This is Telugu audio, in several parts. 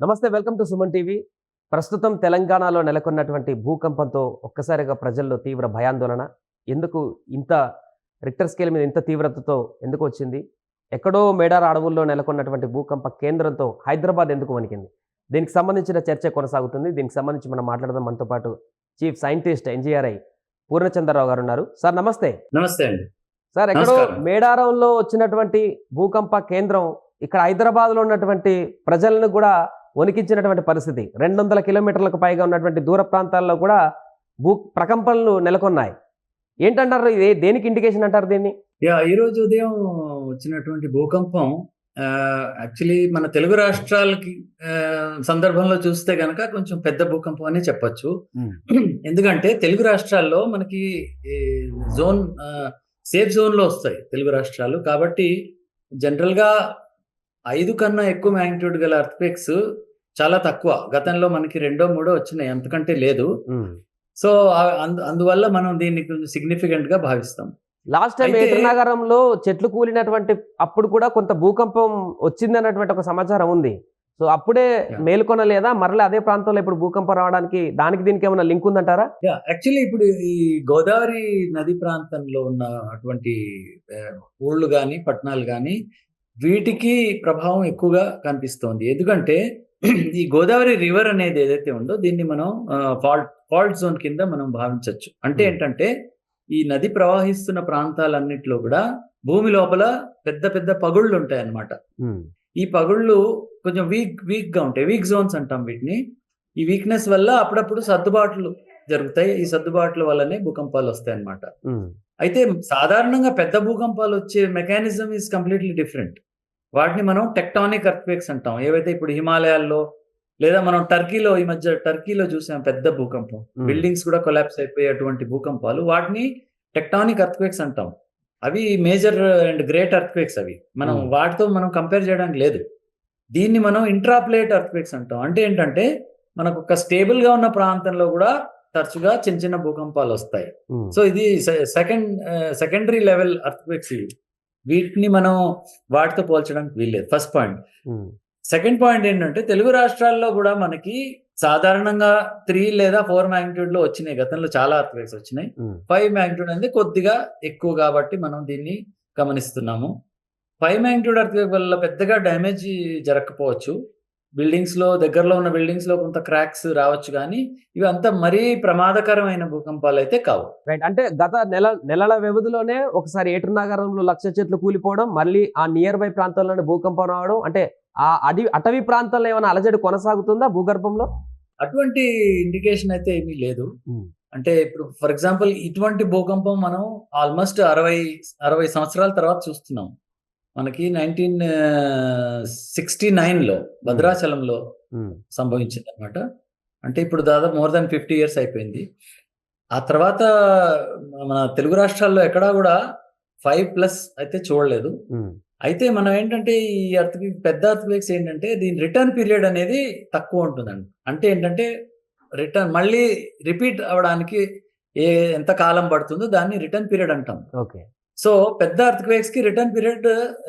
నమస్తే, వెల్కమ్ టు సుమన్ టీవీ. ప్రస్తుతం తెలంగాణలో నెలకొన్నటువంటి భూకంపంతో ఒక్కసారిగా ప్రజల్లో తీవ్ర భయాందోళన. ఎందుకు ఇంత రిక్టర్ స్కేల్ మీద ఇంత తీవ్రతతో ఎందుకు వచ్చింది? ఎక్కడో మేడార అడవుల్లో నెలకొన్నటువంటి భూకంప కేంద్రంతో హైదరాబాద్ ఎందుకు వణికింది? దీనికి సంబంధించిన చర్చ కొనసాగుతుంది. దీనికి సంబంధించి మనం మాట్లాడదాం. మనతో పాటు చీఫ్ సైంటిస్ట్ ఎన్జీఆర్ఐ పూర్ణచంద్రరావు గారు ఉన్నారు. సార్ నమస్తే. నమస్తే అండి. సార్, ఎక్కడో మేడారంలో వచ్చినటువంటి భూకంప కేంద్రం ఇక్కడ హైదరాబాద్లో ఉన్నటువంటి ప్రజలను కూడా వణికించినటువంటి పరిస్థితి. 200 కిలోమీటర్లకు పైగా ఉన్నటువంటి దూర ప్రాంతాల్లో కూడా ప్రకంపనలు నెలకొన్నాయి. ఏంటంటారు? ఇది దేనికి ఇండికేషన్ అంటారు దీన్ని? ఈ రోజు ఉదయం వచ్చినటువంటి భూకంపం యాక్చువల్లీ మన తెలుగు రాష్ట్రాలకి సందర్భంలో చూస్తే గనక కొంచెం పెద్ద భూకంపం అని చెప్పొచ్చు. ఎందుకంటే తెలుగు రాష్ట్రాల్లో మనకి జోన్ సేఫ్ జోన్ లో వస్తాయి తెలుగు రాష్ట్రాలు. కాబట్టి జనరల్ గా 5 కన్నా ఎక్కువ మ్యాగ్నిట్యూడ్ గల ఎర్త్క్వేక్స్ చాలా తక్కువ. గతంలో మనకి 2, 3 వచ్చినాయి, అంతకంటే లేదు. సో అందువల్ల మనం దీన్ని కొంచెం సిగ్నిఫికెంట్ గా భావిస్తాం. లాస్ట్ టైం నగరంలో చెట్లు కూలినటువంటి అప్పుడు కూడా కొంత భూకంపం వచ్చింది అన్నటువంటి ఒక సమాచారం ఉంది. సో అప్పుడే మేల్కొనలేదా? మరలా అదే ప్రాంతంలో ఇప్పుడు భూకంపం రావడానికి దీనికి ఏమైనా లింక్ ఉందంటారా? యాక్చువల్లీ ఇప్పుడు ఈ గోదావరి నది ప్రాంతంలో ఉన్న అటువంటి ఊళ్ళు గాని పట్టణాలు గాని వీటికి ప్రభావం ఎక్కువగా కనిపిస్తోంది. ఎందుకంటే ఈ గోదావరి రివర్ అనేది ఏదైతే ఉందో దీన్ని మనం ఫాల్ట్ జోన్ కింద మనం భావించవచ్చు. అంటే ఏంటంటే ఈ నది ప్రవహిస్తున్న ప్రాంతాలన్నిట్లో కూడా భూమి లోపల పెద్ద పెద్ద పగుళ్ళు ఉంటాయి అన్నమాట. ఈ పగుళ్ళు కొంచెం వీక్ గా ఉంటాయి. వీక్ జోన్స్ అంటాం వీటిని. ఈ వీక్నెస్ వల్ల అప్పుడప్పుడు సర్దుబాట్లు జరుగుతాయి. ఈ సర్దుబాట్ల వల్లనే భూకంపాలు వస్తాయి అన్నమాట. అయితే సాధారణంగా పెద్ద భూకంపాలు వచ్చే మెకానిజం ఈజ్ కంప్లీట్లీ డిఫరెంట్. వాటిని మనం టెక్టానిక్ ఎర్త్క్వేక్స్ అంటాం. ఏవైతే ఇప్పుడు హిమాలయాల్లో లేదా మనం ఈ మధ్య టర్కీలో చూసాం పెద్ద భూకంపం, బిల్డింగ్స్ కూడా కొలాప్స్ అయిపోయేటువంటి భూకంపాలు, వాటిని టెక్టానిక్ ఎర్త్క్వేక్స్ అంటాం. అవి మేజర్ అండ్ గ్రేట్ ఎర్త్క్వేక్స్. అవి మనం వాటితో మనం కంపేర్ చేయడానికి లేదు. దీన్ని మనం ఇంట్రాప్లేట్ ఎర్త్క్వేక్స్ అంటాం. అంటే ఏంటంటే మనకు ఒక స్టేబుల్ గా ఉన్న ప్రాంతంలో కూడా తరచుగా చిన్న చిన్న భూకంపాలు వస్తాయి. సో ఇది సెకండరీ లెవెల్ ఎర్త్క్వేక్స్. ఇవి వీటిని మనం వాటితో పోల్చడానికి వీల్లేదు. First point. సెకండ్ పాయింట్ ఏంటంటే తెలుగు రాష్ట్రాల్లో కూడా మనకి సాధారణంగా 3 లేదా 4 మ్యాగ్నిట్యూడ్ లో వచ్చినాయి. గతంలో చాలా ఎర్త్క్వేక్స్ వచ్చినాయి. 5 మ్యాగ్నిట్యూడ్ అనేది కొద్దిగా ఎక్కువ కాబట్టి మనం దీన్ని గమనిస్తున్నాము. 5 మ్యాగ్నిట్యూడ్ ఎర్త్క్వేక్ వల్ల పెద్దగా డ్యామేజ్ జరగకపోవచ్చు. బిల్డింగ్స్ లో దగ్గరలో ఉన్న బిల్డింగ్స్ లో కొంత క్రాక్స్ రావచ్చు, కానీ ఇవి అంతా మరీ ప్రమాదకరమైన భూకంపాలు అయితే కావు. రైట్. అంటే గత నెలల వ్యవధిలోనే ఒకసారి ఏటూరు నగరంలో 1,00,000 చెట్లు కూలిపోవడం, మళ్ళీ ఆ నియర్ బై ప్రాంతాల్లోనే భూకంపం రావడం, అంటే ఆ అటవీ ప్రాంతాల్లో ఏమైనా అలజడి కొనసాగుతుందా భూగర్భంలో? అటువంటి ఇండికేషన్ అయితే ఏమీ లేదు. అంటే ఇప్పుడు ఫర్ ఎగ్జాంపుల్ ఇటువంటి భూకంపం మనం ఆల్మోస్ట్ 60 సంవత్సరాల తర్వాత చూస్తున్నాం. మనకి 1969లో భద్రాచలంలో సంభవించింది అనమాట. అంటే ఇప్పుడు దాదాపు మోర్ దాన్ 50 years అయిపోయింది. ఆ తర్వాత మన తెలుగు రాష్ట్రాల్లో ఎక్కడా కూడా 5+ అయితే చూడలేదు. అయితే మనం ఏంటంటే ఈ పెద్ద ఎర్త్క్వేక్స్ ఏంటంటే దీని రిటర్న్ పీరియడ్ అనేది తక్కువ ఉంటుందండి. అంటే ఏంటంటే మళ్ళీ రిపీట్ అవడానికి ఎంత కాలం పడుతుందో దాన్ని రిటర్న్ పీరియడ్ అంటాం. ఓకే. సో పెద్ద ఎర్త్క్వేక్స్ కి రిటర్న్ పీరియడ్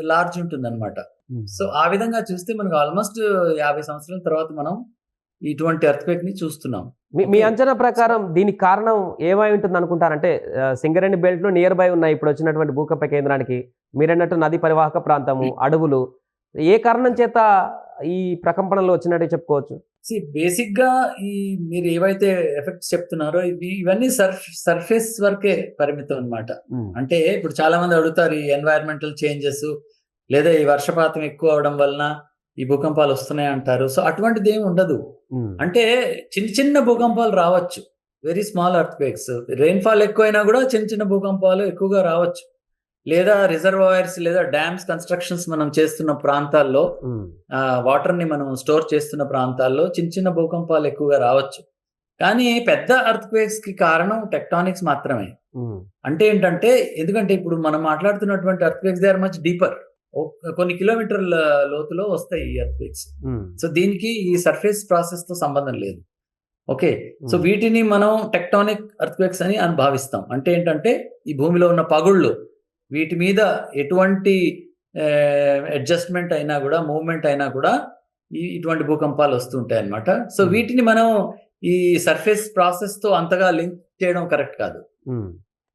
లార్జ్ ఉంటుంది అనమాట. సో ఆ విధంగా చూస్తే మనకు ఆల్మోస్ట్ 50 సంవత్సరాల తర్వాత మనం ఇటువంటి ఎర్త్క్వేక్ ని చూస్తున్నాం. మీ అంచనా ప్రకారం దీనికి కారణం ఏమై ఉంటుంది అనుకుంటారంటే సింగరేణి బెల్ట్ లో నియర్ బై ఉన్నాయి ఇప్పుడు వచ్చినటువంటి భూకంప కేంద్రానికి, మీరన్నట్టు నది పరివాహక ప్రాంతము, అడవులు, ఏ కారణం చేత ఈ ప్రకంపనలు వచ్చినట్టు చెప్పుకోవచ్చు? బేసిక్ గా ఈ మీరు ఏవైతే ఎఫెక్ట్స్ చెప్తున్నారో ఇవన్నీ సర్ఫేస్ వరకే పరిమితం అన్నమాట. అంటే ఇప్పుడు చాలా మంది అడుగుతారు ఈ ఎన్వైరన్మెంటల్ చేంజెస్ లేదా ఈ వర్షపాతం ఎక్కువ అవడం వలన ఈ భూకంపాలు వస్తున్నాయి అంటారు. సో అటువంటిది ఏమి ఉండదు. అంటే చిన్న చిన్న భూకంపాలు రావచ్చు, వెరీ స్మాల్ ఎర్త్క్వేక్స్. రెయిన్ఫాల్ ఎక్కువైనా కూడా చిన్న చిన్న భూకంపాలు ఎక్కువగా రావచ్చు. లేదా రిజర్వాయర్స్ లేదా డ్యామ్స్ కన్స్ట్రక్షన్స్ మనం చేస్తున్న ప్రాంతాల్లో, వాటర్ ని మనం స్టోర్ చేస్తున్న ప్రాంతాల్లో చిన్న చిన్న భూకంపాలు ఎక్కువగా రావచ్చు. కానీ పెద్ద ఎర్త్క్వేక్స్ కి కారణం టెక్టానిక్స్ మాత్రమే. అంటే ఏంటంటే ఎందుకంటే ఇప్పుడు మనం మాట్లాడుతున్నటువంటి earthquakes they are much deeper. కొన్ని కిలోమీటర్ల లోతులో వస్తాయి ఈ ఎర్త్క్వేక్స్. సో దీనికి ఈ సర్ఫేస్ ప్రాసెస్ తో సంబంధం లేదు. ఓకే. సో వీటిని మనం టెక్టానిక్ ఎర్త్క్వేక్స్ అని భావిస్తాం. అంటే ఏంటంటే ఈ భూమిలో ఉన్న పగుళ్ళు, వీటి మీద ఎటువంటి అడ్జస్ట్మెంట్ అయినా కూడా, మూవ్మెంట్ అయినా కూడా ఇటువంటి భూకంపాలు వస్తుంటాయి అన్నమాట. So Hmm. వీటిని మనం ఈ సర్ఫేస్ ప్రాసెస్ తో అంతగా లింక్ చేయడం కరెక్ట్ కాదు.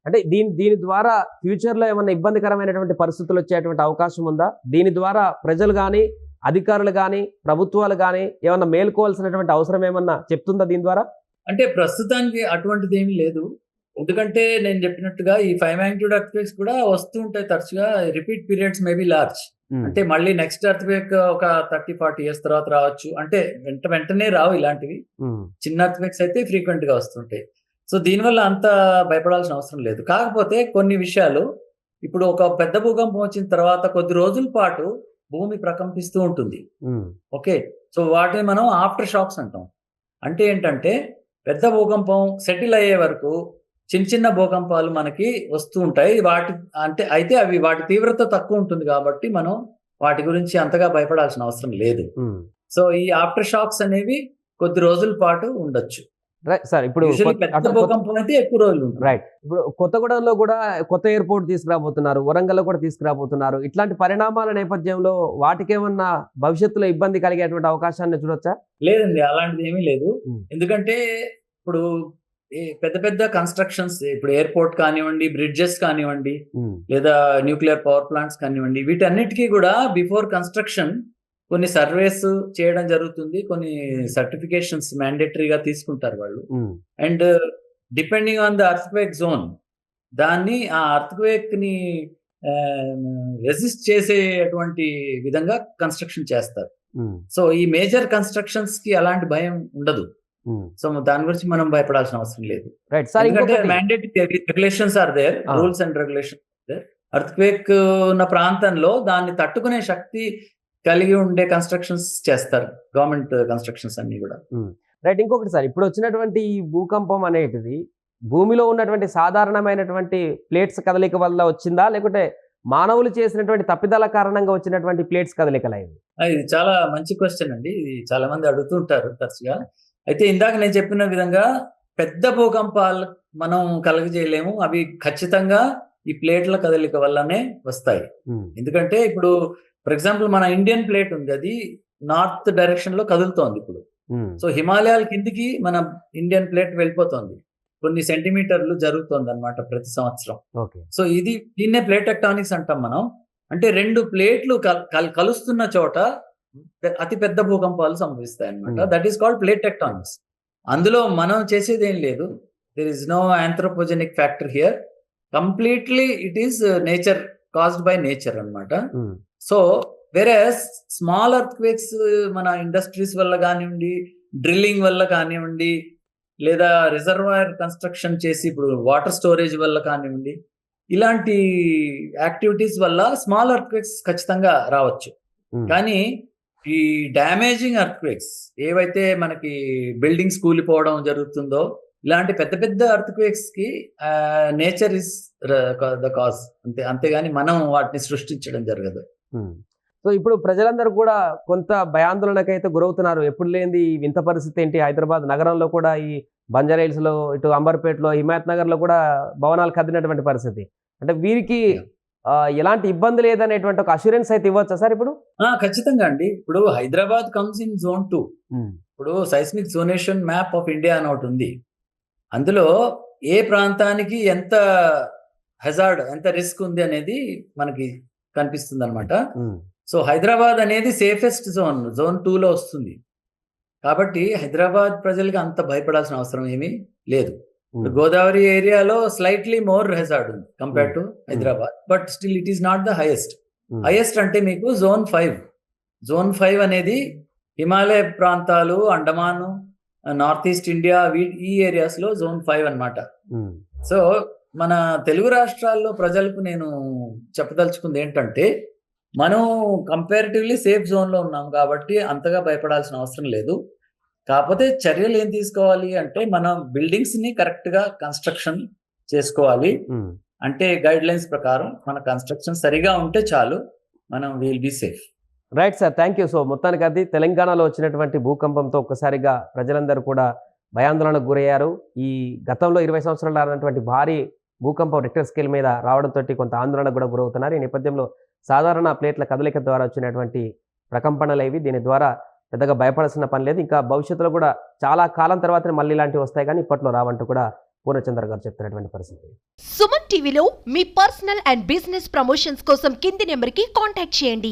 అంటే దీని ద్వారా ఫ్యూచర్లో ఏమన్నా ఇబ్బందికరమైనటువంటి పరిస్థితులు వచ్చేటువంటి అవకాశం ఉందా? దీని ద్వారా ప్రజలు కానీ, అధికారులు కానీ, ప్రభుత్వాలు కానీ ఏమన్నా మేల్కోవాల్సినటువంటి అవసరం ఏమన్నా చెప్తుందా దీని ద్వారా? అంటే ప్రస్తుతానికి అటువంటిది ఏమీ లేదు. ఎందుకంటే నేను చెప్పినట్టుగా ఈ 5 magnitude earthquakes కూడా వస్తూ ఉంటాయి తరచుగా. Repeat periods may be large. అంటే మళ్ళీ నెక్స్ట్ ఎర్త్క్వేక్ ఒక 30-40 ఇయర్స్ తర్వాత రావచ్చు. అంటే వెంటనే రావు ఇలాంటివి. చిన్న ఎర్త్క్వేక్స్ అయితే ఫ్రీక్వెంట్ గా వస్తుంటాయి. సో దీనివల్ల అంత భయపడాల్సిన అవసరం లేదు. కాకపోతే కొన్ని విషయాలు, ఇప్పుడు ఒక పెద్ద భూకంపం వచ్చిన తర్వాత కొద్ది రోజుల పాటు భూమి ప్రకంపిస్తూ ఉంటుంది. ఓకే, సో వాటిని మనం ఆఫ్టర్ షాక్స్ అంటాం. అంటే ఏంటంటే పెద్ద భూకంపం సెటిల్ అయ్యే వరకు చిన్న చిన్న భూకంపాలు మనకి వస్తూ ఉంటాయి. అయితే అవి వాటి తీవ్రత తక్కువ ఉంటుంది కాబట్టి మనం వాటి గురించి అంతగా భయపడాల్సిన అవసరం లేదు. సో ఈ ఆఫ్టర్ షాక్స్ అనేవి కొద్ది రోజుల పాటు ఉండొచ్చు. Right sir. ఇప్పుడు పెద్ద భూకంపం అయితే ఎక్కువ రోజులు ఉంటుంది. రైట్. ఇప్పుడు కొత్తగూడెంలో కూడా కొత్త ఎయిర్పోర్ట్ తీసుకురాబోతున్నారు, వరంగల్లో కూడా తీసుకురాబోతున్నారు. ఇట్లాంటి పరిణామాల నేపథ్యంలో వాటికేమన్నా భవిష్యత్తులో ఇబ్బంది కలిగేటువంటి అవకాశాన్ని చూడొచ్చా? లేదండి, అలాంటిది ఏమీ లేదు. ఎందుకంటే ఇప్పుడు పెద్ద పెద్ద కన్స్ట్రక్షన్స్, ఇప్పుడు ఎయిర్పోర్ట్ కానివ్వండి, బ్రిడ్జెస్ కానివ్వండి, లేదా న్యూక్లియర్ పవర్ ప్లాంట్స్ కానివ్వండి, వీటన్నిటికీ కూడా బిఫోర్ కన్స్ట్రక్షన్ కొన్ని సర్వేస్ చేయడం జరుగుతుంది. కొన్ని సర్టిఫికేషన్స్ మ్యాండేటరీగా తీసుకుంటారు వాళ్ళు. And depending on the earthquake zone, దాన్ని ఆ ఎర్త్క్వేక్ ని రెసిస్ట్ చేసేటువంటి విధంగా కన్స్ట్రక్షన్ చేస్తారు. సో ఈ మేజర్ కన్స్ట్రక్షన్స్ కి అలాంటి భయం ఉండదు. సో దాని గురించి మనం భయపడాల్సిన అవసరం లేదు. ఎందుకంటే mandatory regulations are there, rules and regulations there. Earthquake ఉన్న ప్రాంతంలో దాన్ని తట్టుకునే శక్తి కలిగి ఉండే కన్స్ట్రక్షన్స్ చేస్తారు గవర్నమెంట్ కన్స్ట్రక్షన్స్ అన్ని కూడా. రైట్. ఇంకొకటి సార్, ఇప్పుడు వచ్చినటువంటి ఈ భూకంపం అనేటిది భూమిలో ఉన్నటువంటి సాధారణమైనటువంటి ప్లేట్స్ కదలిక వల్ల వచ్చిందా, లేకుంటే మానవులు చేసినటువంటి తప్పిదాల కారణంగా వచ్చినటువంటి ప్లేట్స్ కదలికలా? ఇది చాలా మంచి క్వశ్చన్ అండి. ఇది చాలా మంది అడుగుతుంటారు తరచుగా. అయితే ఇందాక నేను చెప్పిన విధంగా పెద్ద భూకంపాలు మనం కలగజేయలేము. అవి ఖచ్చితంగా ఈ ప్లేట్ల కదలిక వల్లనే వస్తాయి. ఎందుకంటే ఇప్పుడు ఫర్ ఎగ్జాంపుల్ మన ఇండియన్ ప్లేట్ ఉంది, అది నార్త్ డైరెక్షన్ లో కదులుతోంది ఇప్పుడు. సో హిమాలయాల కిందికి మన ఇండియన్ ప్లేట్ వెళ్ళిపోతుంది. కొన్ని సెంటీమీటర్లు జరుగుతోంది అనమాట ప్రతి సంవత్సరం. సో దీన్నే ప్లేట్ టెక్టానిక్స్ అంటాం మనం. అంటే రెండు ప్లేట్లు కలుస్తున్న చోట అతి పెద్ద భూకంపాలు సంభవిస్తాయి అనమాట. That is called plate tectonics. అందులో మనం చేసేది ఏం లేదు. There is no anthropogenic factor here. Completely it is nature, caused by nature అన్నమాట. సో వేరేస్ స్మాల్ ఎర్త్క్వేక్స్ మన ఇండస్ట్రీస్ వల్ల కానివ్వండి, డ్రిల్లింగ్ వల్ల కానివ్వండి, లేదా రిజర్వాయర్ కన్స్ట్రక్షన్ చేసి ఇప్పుడు వాటర్ స్టోరేజ్ వల్ల కానివ్వండి, ఇలాంటి యాక్టివిటీస్ వల్ల స్మాల్ ఎర్త్క్వేక్స్ ఖచ్చితంగా రావచ్చు. కానీ ఈ డ్యామేజింగ్ ఎర్త్క్వేక్స్ ఏవైతే మనకి బిల్డింగ్స్ కూలిపోవడం జరుగుతుందో, ఇలాంటి పెద్ద పెద్ద ఎర్త్క్వేక్స్ కి నేచర్ ఇస్ ద కాజ్, అంతేగాని మనం వాటిని సృష్టించడం జరగదు. సో ఇప్పుడు ప్రజలందరూ కూడా కొంత భయాందోళనకైతే గురవుతున్నారు. ఎప్పుడు లేని వింత పరిస్థితి ఏంటి, హైదరాబాద్ నగరంలో కూడా ఈ బంజారాహిల్స్ లో, ఇటు అంబర్పేటలో, హిమాయత్ నగర్ లో కూడా భవనాలు కదిలినటువంటి పరిస్థితి. అంటే వీరికి ఎలాంటి ఇబ్బంది లేదనేటువంటి ఒక అష్యూరెన్స్ అయితే ఇవ్వచ్చా సార్ ఇప్పుడు? ఖచ్చితంగా అండి. ఇప్పుడు హైదరాబాద్ కమ్స్ ఇన్ జోన్ 2. ఇప్పుడు సైస్మిక్ జోనేషన్ మ్యాప్ ఆఫ్ ఇండియా అని ఒకటి ఉంది. అందులో ఏ ప్రాంతానికి ఎంత హెజార్డ్, ఎంత రిస్క్ ఉంది అనేది మనకి కనిపిస్తుంది అనమాట. సో హైదరాబాద్ అనేది సేఫెస్ట్ జోన్ 2లో వస్తుంది. కాబట్టి హైదరాబాద్ ప్రజలకి అంత భయపడాల్సిన అవసరం ఏమీ లేదు. గోదావరి ఏరియాలో స్లైట్లీ మోర్ హెజార్డ్ ఉంది compare to Hyderabad, but still it is not the highest. Highest అంటే మీకు జోన్ 5. జోన్ 5 అనేది హిమాలయ ప్రాంతాలు, అండమాను, నార్త్ ఈస్ట్ ఇండియా, ఈ ఏరియాస్ లో జోన్ 5 అన్నమాట. సో మన తెలుగు రాష్ట్రాల్లో ప్రజలకు నేను చెప్పదలుచుకుంది ఏంటంటే, మనం కంపారిటివ్లీ సేఫ్ జోన్ లో ఉన్నాం కాబట్టి అంతగా భయపడాల్సిన అవసరం లేదు. కాకపోతే చర్యలు ఏం తీసుకోవాలి అంటే, మనం బిల్డింగ్స్ ని కరెక్ట్ గా కన్స్ట్రక్షన్ చేసుకోవాలి. అంటే గైడ్ లైన్స్ ప్రకారం మన కన్స్ట్రక్షన్ సరిగా ఉంటే చాలు, మనం will be safe. Right sir, thank you. So మొత్తానికి అది తెలంగాణలో వచ్చినటువంటి భూకంపంతో ఒక్కసారిగా ప్రజలందరూ కూడా భయాందోళనకు గురయ్యారు. ఈ గతంలో 20 సంవత్సరాలు రానటువంటి భారీ భూకంపం రిక్టర్ స్కేల్ మీద రావడంతో కొంత ఆందోళనకు కూడా గురవుతున్నారు. ఈ నేపథ్యంలో సాధారణ ప్లేట్ల కదలిక ద్వారా వచ్చినటువంటి ప్రకంపనలు ఇవి. దీని ద్వారా పెద్దగా భయపడాల్సిన పని లేదు. ఇంకా భవిష్యత్తులో కూడా చాలా కాలం తర్వాతనే మళ్ళీ ఇలాంటివి వస్తాయి కానీ ఇప్పట్లో రావంటూ కూడా పూర్ణచంద్ర గారు చెప్తున్నటువంటి పరిస్థితి. సుమన్ టీవీలో మీ పర్సనల్ అండ్ బిజినెస్ ప్రమోషన్స్ కోసం కింది నెంబర్కి కాంటాక్ట్ చేయండి.